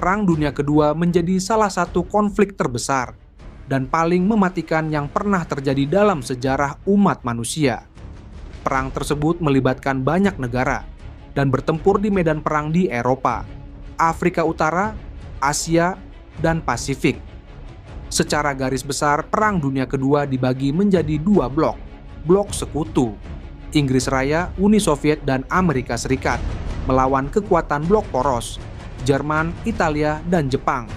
Perang Dunia Kedua menjadi salah satu konflik terbesar dan paling mematikan yang pernah terjadi dalam sejarah umat manusia. Perang tersebut melibatkan banyak negara dan bertempur di medan perang di Eropa, Afrika Utara, Asia, dan Pasifik. Secara garis besar, Perang Dunia Kedua dibagi menjadi dua blok. Blok sekutu, Inggris Raya, Uni Soviet, dan Amerika Serikat, melawan kekuatan blok poros, Jerman, Italia, dan Jepang.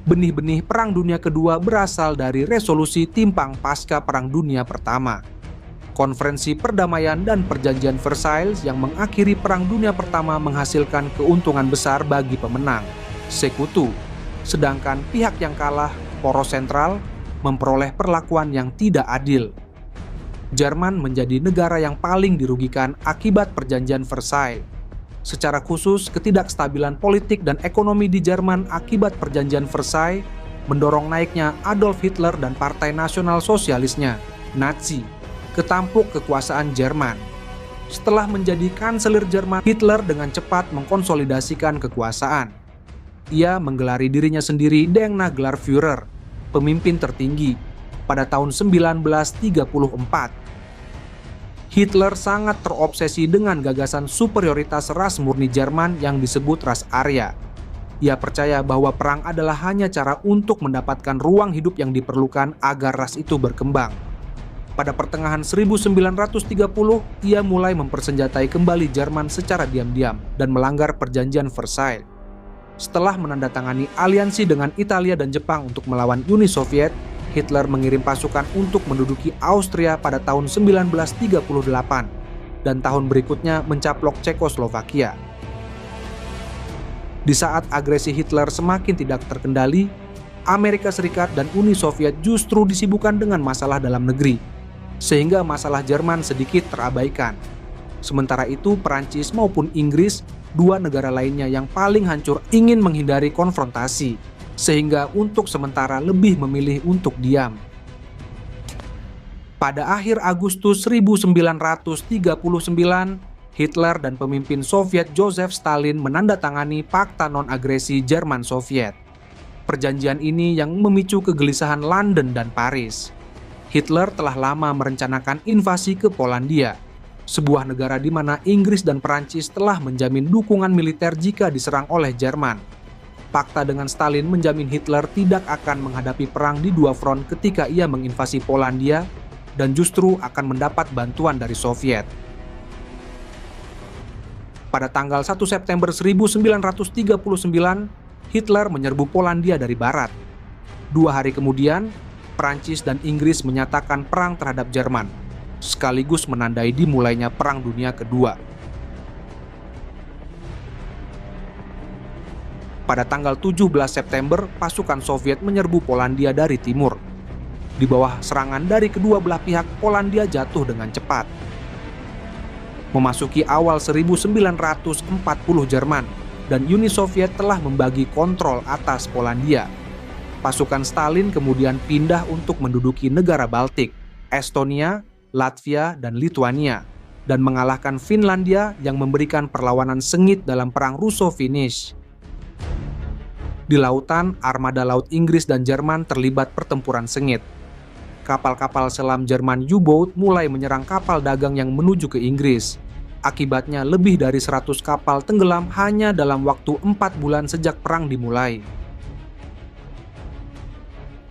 Benih-benih Perang Dunia Kedua berasal dari resolusi timpang pasca Perang Dunia Pertama. Konferensi Perdamaian dan Perjanjian Versailles yang mengakhiri Perang Dunia Pertama menghasilkan keuntungan besar bagi pemenang, sekutu, sedangkan pihak yang kalah, poros sentral, memperoleh perlakuan yang tidak adil. Jerman menjadi negara yang paling dirugikan akibat Perjanjian Versailles. Secara khusus, ketidakstabilan politik dan ekonomi di Jerman akibat Perjanjian Versailles mendorong naiknya Adolf Hitler dan Partai Nasional Sosialisnya, Nazi, ke tampuk kekuasaan Jerman. Setelah menjadi kanselir Jerman, Hitler dengan cepat mengkonsolidasikan kekuasaan. Ia menggelari dirinya sendiri dengan gelar Führer, pemimpin tertinggi, pada tahun 1934. Hitler sangat terobsesi dengan gagasan superioritas ras murni Jerman yang disebut ras Arya. Ia percaya bahwa perang adalah hanya cara untuk mendapatkan ruang hidup yang diperlukan agar ras itu berkembang. Pada pertengahan 1930, ia mulai mempersenjatai kembali Jerman secara diam-diam dan melanggar Perjanjian Versailles. Setelah menandatangani aliansi dengan Italia dan Jepang untuk melawan Uni Soviet, Hitler mengirim pasukan untuk menduduki Austria pada tahun 1938 dan tahun berikutnya mencaplok Cekoslovakia. Di saat agresi Hitler semakin tidak terkendali, Amerika Serikat dan Uni Soviet justru disibukkan dengan masalah dalam negeri, sehingga masalah Jerman sedikit terabaikan. Sementara itu, Perancis maupun Inggris, dua negara lainnya yang paling hancur, ingin menghindari konfrontasi, sehingga untuk sementara lebih memilih untuk diam. Pada akhir Agustus 1939, Hitler dan pemimpin Soviet Joseph Stalin menandatangani Fakta Non-Agresi Jerman-Soviet. Perjanjian ini yang memicu kegelisahan London dan Paris. Hitler telah lama merencanakan invasi ke Polandia, sebuah negara di mana Inggris dan Perancis telah menjamin dukungan militer jika diserang oleh Jerman. Fakta dengan Stalin menjamin Hitler tidak akan menghadapi perang di dua front ketika ia menginvasi Polandia dan justru akan mendapat bantuan dari Soviet. Pada tanggal 1 September 1939, Hitler menyerbu Polandia dari barat. 2 hari kemudian, Perancis dan Inggris menyatakan perang terhadap Jerman, sekaligus menandai dimulainya Perang Dunia Kedua. Pada tanggal 17 September, pasukan Soviet menyerbu Polandia dari timur. Di bawah serangan dari kedua belah pihak, Polandia jatuh dengan cepat. Memasuki awal 1940 Jerman dan Uni Soviet telah membagi kontrol atas Polandia. Pasukan Stalin kemudian pindah untuk menduduki negara Baltik, Estonia, Latvia, dan Lituania, dan mengalahkan Finlandia yang memberikan perlawanan sengit dalam Perang Russo-Finnish. Di lautan, armada laut Inggris dan Jerman terlibat pertempuran sengit. Kapal-kapal selam Jerman U-boat mulai menyerang kapal dagang yang menuju ke Inggris. Akibatnya lebih dari 100 kapal tenggelam hanya dalam waktu 4 bulan sejak perang dimulai.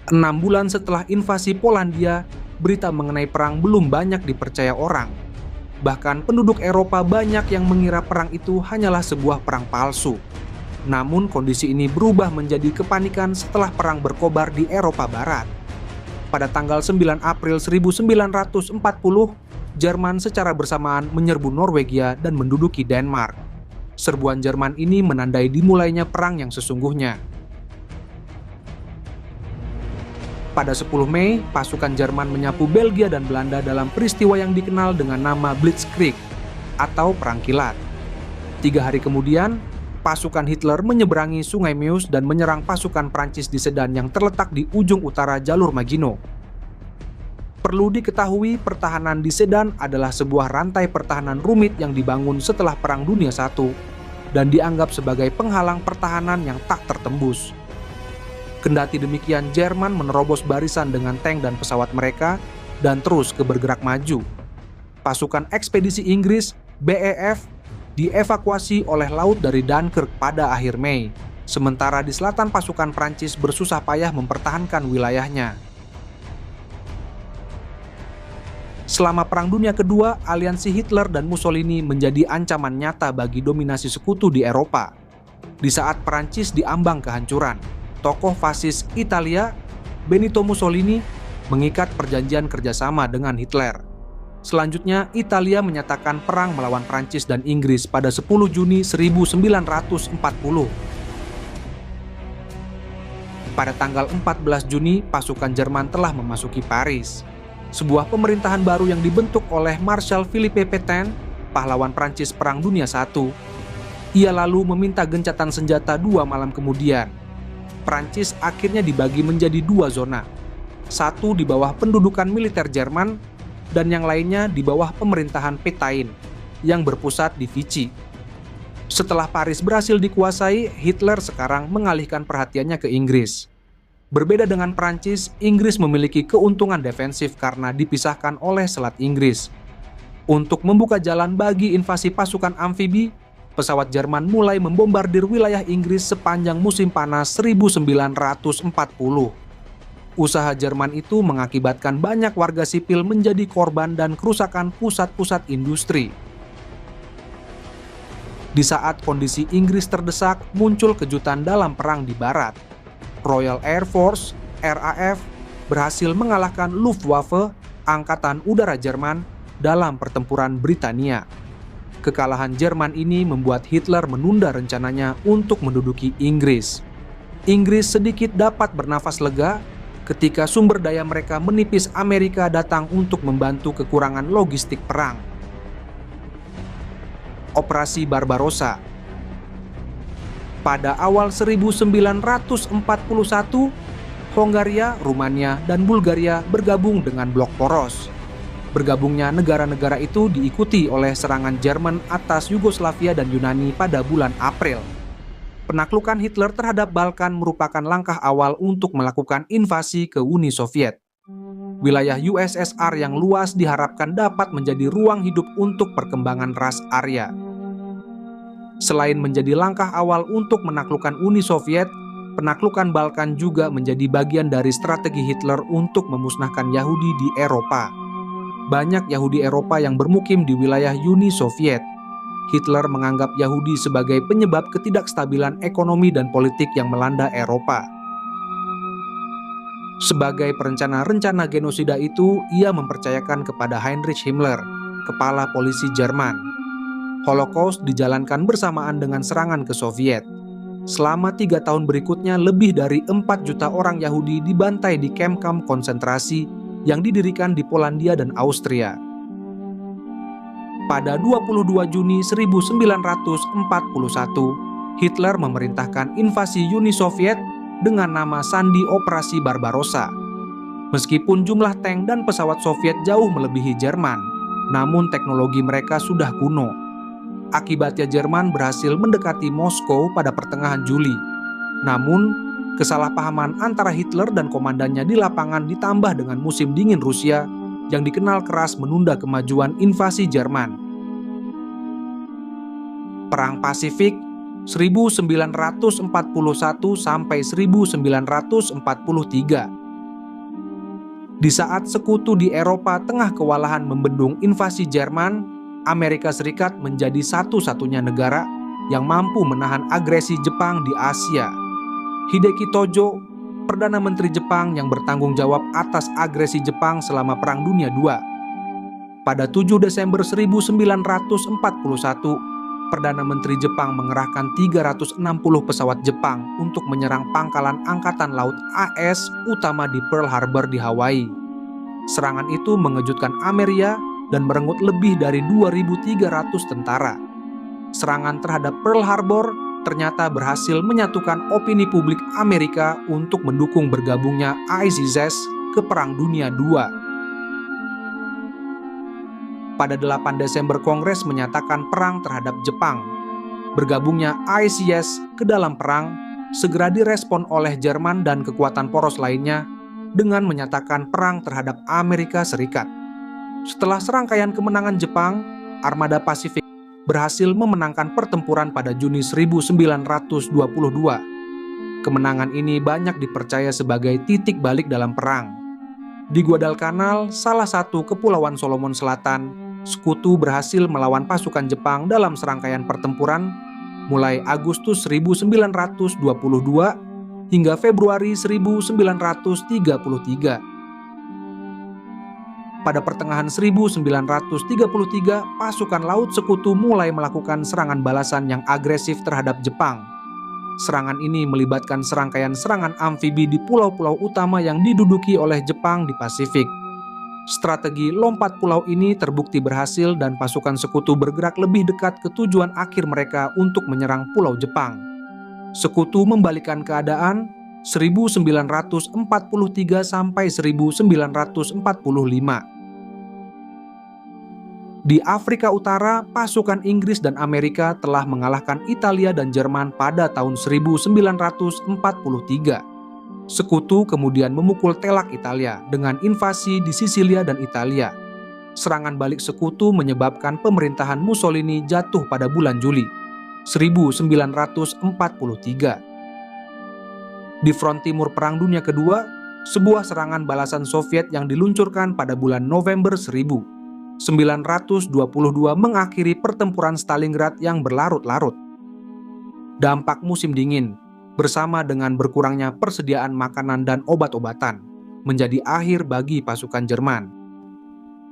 6 bulan setelah invasi Polandia, berita mengenai perang belum banyak dipercaya orang. Bahkan penduduk Eropa banyak yang mengira perang itu hanyalah sebuah perang palsu. Namun kondisi ini berubah menjadi kepanikan setelah perang berkobar di Eropa Barat. Pada tanggal 9 April 1940, Jerman secara bersamaan menyerbu Norwegia dan menduduki Denmark. Serbuan Jerman ini menandai dimulainya perang yang sesungguhnya. Pada 10 Mei, pasukan Jerman menyapu Belgia dan Belanda dalam peristiwa yang dikenal dengan nama Blitzkrieg atau Perang Kilat. 3 hari kemudian, pasukan Hitler menyeberangi Sungai Meuse dan menyerang pasukan Prancis di Sedan yang terletak di ujung utara jalur Maginot. Perlu diketahui, pertahanan di Sedan adalah sebuah rantai pertahanan rumit yang dibangun setelah Perang Dunia I dan dianggap sebagai penghalang pertahanan yang tak tertembus. Kendati demikian, Jerman menerobos barisan dengan tank dan pesawat mereka dan terus bergerak maju. Pasukan ekspedisi Inggris, BEF, dievakuasi oleh laut dari Dunkirk pada akhir Mei, sementara di selatan pasukan Prancis bersusah payah mempertahankan wilayahnya. Selama Perang Dunia Kedua, aliansi Hitler dan Mussolini menjadi ancaman nyata bagi dominasi sekutu di Eropa. Di saat Prancis diambang kehancuran, tokoh fasis Italia, Benito Mussolini, mengikat perjanjian kerjasama dengan Hitler. Selanjutnya, Italia menyatakan perang melawan Prancis dan Inggris pada 10 Juni 1940. Pada tanggal 14 Juni, pasukan Jerman telah memasuki Paris. Sebuah pemerintahan baru yang dibentuk oleh Marshal Philippe Pétain, pahlawan Prancis Perang Dunia I. Ia lalu meminta gencatan senjata 2 malam kemudian. Prancis akhirnya dibagi menjadi 2 zona. Satu di bawah pendudukan militer Jerman, dan yang lainnya di bawah pemerintahan Pétain, yang berpusat di Vichy. Setelah Paris berhasil dikuasai, Hitler sekarang mengalihkan perhatiannya ke Inggris. Berbeda dengan Prancis, Inggris memiliki keuntungan defensif karena dipisahkan oleh Selat Inggris. Untuk membuka jalan bagi invasi pasukan amfibi, pesawat Jerman mulai membombardir wilayah Inggris sepanjang musim panas 1940. Usaha Jerman itu mengakibatkan banyak warga sipil menjadi korban dan kerusakan pusat-pusat industri. Di saat kondisi Inggris terdesak, muncul kejutan dalam perang di barat. Royal Air Force, RAF, berhasil mengalahkan Luftwaffe, Angkatan Udara Jerman, dalam pertempuran Britania. Kekalahan Jerman ini membuat Hitler menunda rencananya untuk menduduki Inggris. Inggris sedikit dapat bernafas lega ketika sumber daya mereka menipis. Amerika datang untuk membantu kekurangan logistik perang. Operasi Barbarossa. Pada awal 1941, Hongaria, Rumania, dan Bulgaria bergabung dengan blok poros. Bergabungnya negara-negara itu diikuti oleh serangan Jerman atas Yugoslavia dan Yunani pada bulan April. Penaklukan Hitler terhadap Balkan merupakan langkah awal untuk melakukan invasi ke Uni Soviet. Wilayah USSR yang luas diharapkan dapat menjadi ruang hidup untuk perkembangan ras Arya. Selain menjadi langkah awal untuk menaklukkan Uni Soviet, penaklukan Balkan juga menjadi bagian dari strategi Hitler untuk memusnahkan Yahudi di Eropa. Banyak Yahudi Eropa yang bermukim di wilayah Uni Soviet. Hitler menganggap Yahudi sebagai penyebab ketidakstabilan ekonomi dan politik yang melanda Eropa. Sebagai perencana-rencana genosida itu, ia mempercayakan kepada Heinrich Himmler, kepala polisi Jerman. Holocaust dijalankan bersamaan dengan serangan ke Soviet. Selama 3 tahun berikutnya, lebih dari 4 juta orang Yahudi dibantai di kamp-kamp konsentrasi yang didirikan di Polandia dan Austria. Pada 22 Juni 1941, Hitler memerintahkan invasi Uni Soviet dengan nama sandi Operasi Barbarossa. Meskipun jumlah tank dan pesawat Soviet jauh melebihi Jerman, namun teknologi mereka sudah kuno. Akibatnya Jerman berhasil mendekati Moskow pada pertengahan Juli. Namun, kesalahpahaman antara Hitler dan komandannya di lapangan ditambah dengan musim dingin Rusia yang dikenal keras menunda kemajuan invasi Jerman. Perang Pasifik 1941 sampai 1943. Di saat sekutu di Eropa tengah kewalahan membendung invasi Jerman, Amerika Serikat menjadi satu-satunya negara yang mampu menahan agresi Jepang di Asia. Hideki Tojo, Perdana Menteri Jepang yang bertanggung jawab atas agresi Jepang selama Perang Dunia II. Pada 7 Desember 1941, Perdana Menteri Jepang mengerahkan 360 pesawat Jepang untuk menyerang pangkalan Angkatan Laut AS utama di Pearl Harbor di Hawaii. Serangan itu mengejutkan Amerika dan merenggut lebih dari 2.300 tentara. Serangan terhadap Pearl Harbor ternyata berhasil menyatukan opini publik Amerika untuk mendukung bergabungnya ICZ ke Perang Dunia II. Pada 8 Desember Kongres menyatakan perang terhadap Jepang. Bergabungnya ICS ke dalam perang segera direspon oleh Jerman dan kekuatan poros lainnya dengan menyatakan perang terhadap Amerika Serikat. Setelah serangkaian kemenangan Jepang, Armada Pasifik berhasil memenangkan pertempuran pada Juni 1922. Kemenangan ini banyak dipercaya sebagai titik balik dalam perang. Di Guadalcanal, salah satu kepulauan Solomon Selatan, sekutu berhasil melawan pasukan Jepang dalam serangkaian pertempuran mulai Agustus 1922 hingga Februari 1933. Pada pertengahan 1933, pasukan laut sekutu mulai melakukan serangan balasan yang agresif terhadap Jepang. Serangan ini melibatkan serangkaian serangan amfibi di pulau-pulau utama yang diduduki oleh Jepang di Pasifik. Strategi lompat pulau ini terbukti berhasil dan pasukan sekutu bergerak lebih dekat ke tujuan akhir mereka untuk menyerang pulau Jepang. Sekutu membalikan keadaan 1943 sampai 1945. Di Afrika Utara, pasukan Inggris dan Amerika telah mengalahkan Italia dan Jerman pada tahun 1943. Sekutu kemudian memukul telak Italia dengan invasi di Sisilia dan Italia. Serangan balik sekutu menyebabkan pemerintahan Mussolini jatuh pada bulan Juli 1943. Di front timur Perang Dunia Kedua, sebuah serangan balasan Soviet yang diluncurkan pada bulan November 1922 mengakhiri pertempuran Stalingrad yang berlarut-larut. Dampak musim dingin bersama dengan berkurangnya persediaan makanan dan obat-obatan menjadi akhir bagi pasukan Jerman.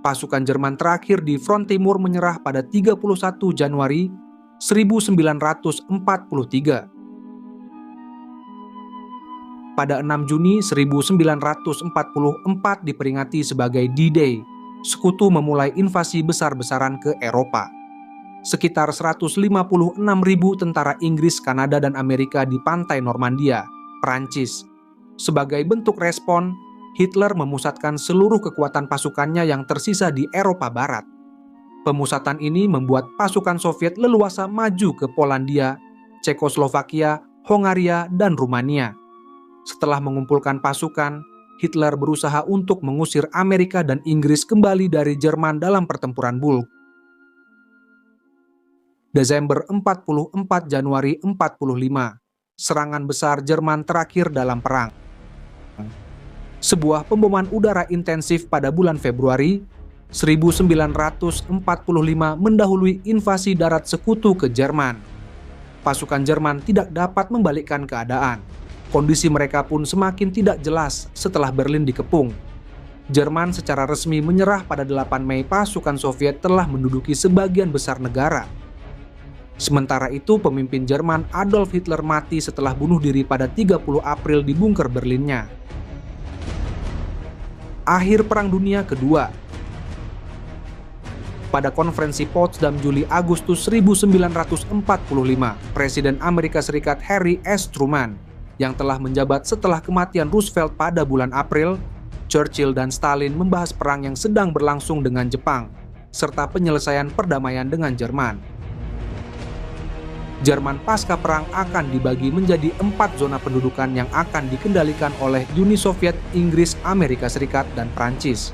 Pasukan Jerman terakhir di front timur menyerah pada 31 Januari 1943. Pada 6 Juni 1944 diperingati sebagai D-Day. Sekutu memulai invasi besar-besaran ke Eropa. Sekitar 156.000 tentara Inggris, Kanada, dan Amerika di pantai Normandia, Prancis. Sebagai bentuk respon, Hitler memusatkan seluruh kekuatan pasukannya yang tersisa di Eropa Barat. Pemusatan ini membuat pasukan Soviet leluasa maju ke Polandia, Cekoslovakia, Hongaria, dan Rumania. Setelah mengumpulkan pasukan, Hitler berusaha untuk mengusir Amerika dan Inggris kembali dari Jerman dalam pertempuran Bulge. Desember 44 Januari 45, serangan besar Jerman terakhir dalam perang. Sebuah pemboman udara intensif pada bulan Februari 1945 mendahului invasi darat sekutu ke Jerman. Pasukan Jerman tidak dapat membalikkan keadaan. Kondisi mereka pun semakin tidak jelas setelah Berlin dikepung. Jerman secara resmi menyerah pada 8 Mei. Pasukan Soviet telah menduduki sebagian besar negara. Sementara itu, pemimpin Jerman Adolf Hitler mati setelah bunuh diri pada 30 April di bunker Berlinnya. Akhir Perang Dunia Kedua. Pada konferensi Potsdam Juli-Agustus 1945, Presiden Amerika Serikat Harry S. Truman yang telah menjabat setelah kematian Roosevelt pada bulan April, Churchill dan Stalin membahas perang yang sedang berlangsung dengan Jepang, serta penyelesaian perdamaian dengan Jerman. Jerman pasca perang akan dibagi menjadi 4 zona pendudukan yang akan dikendalikan oleh Uni Soviet, Inggris, Amerika Serikat, dan Prancis.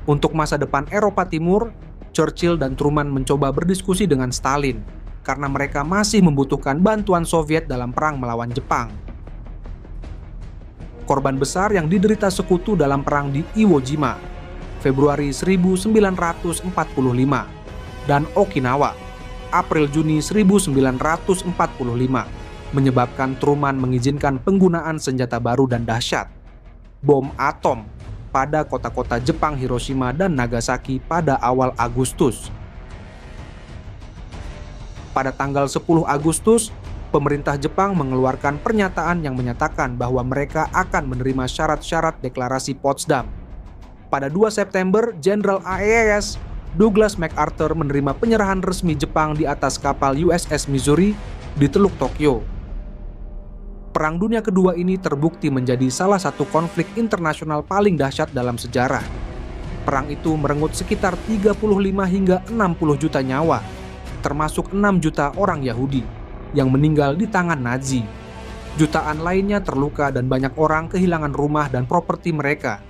Untuk masa depan Eropa Timur, Churchill dan Truman mencoba berdiskusi dengan Stalin, karena mereka masih membutuhkan bantuan Soviet dalam perang melawan Jepang. Korban besar yang diderita sekutu dalam perang di Iwo Jima, Februari 1945, dan Okinawa, April-Juni 1945, menyebabkan Truman mengizinkan penggunaan senjata baru dan dahsyat, bom atom, pada kota-kota Jepang Hiroshima dan Nagasaki pada awal Agustus. Pada tanggal 10 Agustus, pemerintah Jepang mengeluarkan pernyataan yang menyatakan bahwa mereka akan menerima syarat-syarat deklarasi Potsdam. Pada 2 September, Jenderal AEAS Douglas MacArthur menerima penyerahan resmi Jepang di atas kapal USS Missouri di Teluk Tokyo. Perang Dunia Kedua ini terbukti menjadi salah satu konflik internasional paling dahsyat dalam sejarah. Perang itu merenggut sekitar 35 hingga 60 juta nyawa, termasuk 6 juta orang Yahudi yang meninggal di tangan Nazi. Jutaan lainnya terluka dan banyak orang kehilangan rumah dan properti mereka.